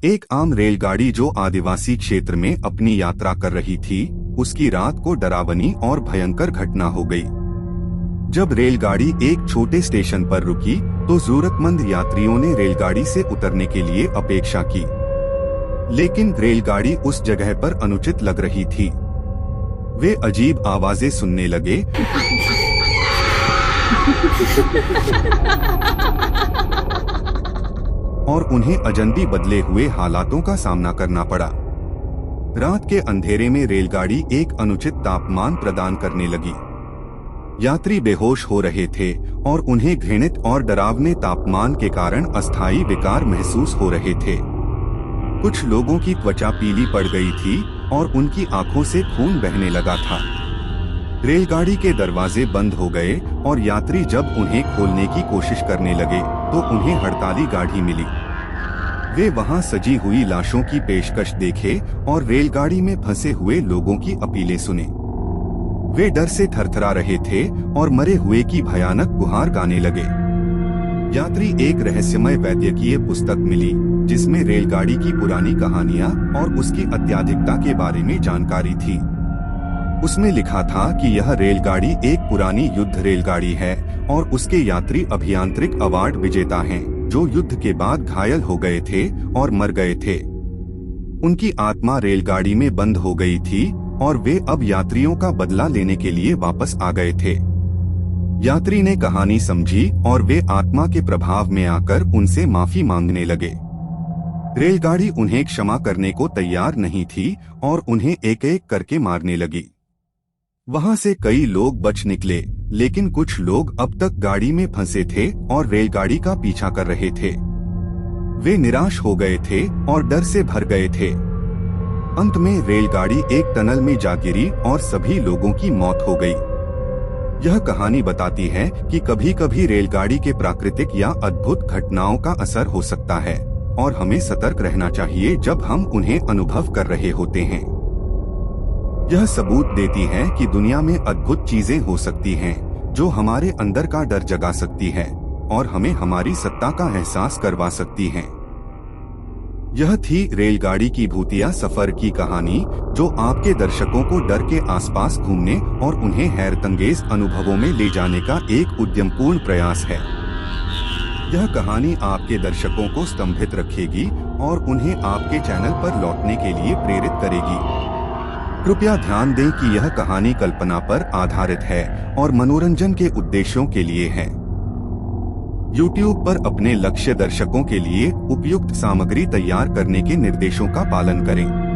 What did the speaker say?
एक आम रेलगाड़ी जो आदिवासी क्षेत्र में अपनी यात्रा कर रही थी, उसकी रात को डरावनी और भयंकर घटना हो गई। जब रेलगाड़ी एक छोटे स्टेशन पर रुकी, तो जरूरतमंद यात्रियों ने रेलगाड़ी से उतरने के लिए अपेक्षा की, लेकिन रेलगाड़ी उस जगह पर अनुचित लग रही थी। वे अजीब आवाजें सुनने लगे और उन्हें अजनबी बदले हुए हालातों का सामना करना पड़ा। रात के अंधेरे में रेलगाड़ी एक अनुचित तापमान प्रदान करने लगी। यात्री बेहोश हो रहे थे और उन्हें घृणित और डरावने तापमान के कारण अस्थायी विकार महसूस हो रहे थे। कुछ लोगों की त्वचा पीली पड़ गई थी और उनकी आंखों से खून बहने लगा था। रेलगाड़ी के दरवाजे बंद हो गए और यात्री जब उन्हें खोलने की कोशिश करने लगे तो उन्हें हड़ताली गाड़ी मिली। वे वहां सजी हुई लाशों की पेशकश देखे और रेलगाड़ी में फंसे हुए लोगों की अपीलें सुने। वे डर से थरथरा रहे थे और मरे हुए की भयानक गुहार गाने लगे। यात्री एक रहस्यमय वैद्यकीय पुस्तक मिली, जिसमें रेलगाड़ी की पुरानी कहानियां और उसकी अत्याधिकता के बारे में जानकारी थी। उसमें लिखा था कि यह रेलगाड़ी एक पुरानी युद्ध रेलगाड़ी है और उसके यात्री अभियांत्रिक अवार्ड विजेता हैं, जो युद्ध के बाद घायल हो गए थे और मर गए थे। उनकी आत्मा रेलगाड़ी में बंद हो गई थी और वे अब यात्रियों का बदला लेने के लिए वापस आ गए थे। यात्री ने कहानी समझी और वे आत्मा के प्रभाव में आकर उनसे माफी मांगने लगे। रेलगाड़ी उन्हें क्षमा करने को तैयार नहीं थी और उन्हें एक एक करके मारने लगी। वहां से कई लोग बच निकले, लेकिन कुछ लोग अब तक गाड़ी में फंसे थे और रेलगाड़ी का पीछा कर रहे थे। वे निराश हो गए थे और डर से भर गए थे। अंत में रेलगाड़ी एक टनल में जा गिरी और सभी लोगों की मौत हो गई। यह कहानी बताती है कि कभी-कभी रेलगाड़ी के प्राकृतिक या अद्भुत घटनाओं का असर हो सकता है और हमें सतर्क रहना चाहिए जब हम उन्हें अनुभव कर रहे होते हैं। यह सबूत देती है कि दुनिया में अद्भुत चीजें हो सकती हैं, जो हमारे अंदर का डर जगा सकती है और हमें हमारी सत्ता का एहसास करवा सकती हैं। यह थी रेलगाड़ी की भूतिया सफर की कहानी, जो आपके दर्शकों को डर के आसपास घूमने और उन्हें हैरतअंगेज अनुभवों में ले जाने का एक उद्यमपूर्ण प्रयास है। यह कहानी आपके दर्शकों को स्तंभित रखेगी और उन्हें आपके चैनल पर लौटने के लिए प्रेरित करेगी। कृपया ध्यान दें कि यह कहानी कल्पना पर आधारित है और मनोरंजन के उद्देश्यों के लिए है। YouTube पर अपने लक्ष्य दर्शकों के लिए उपयुक्त सामग्री तैयार करने के निर्देशों का पालन करें।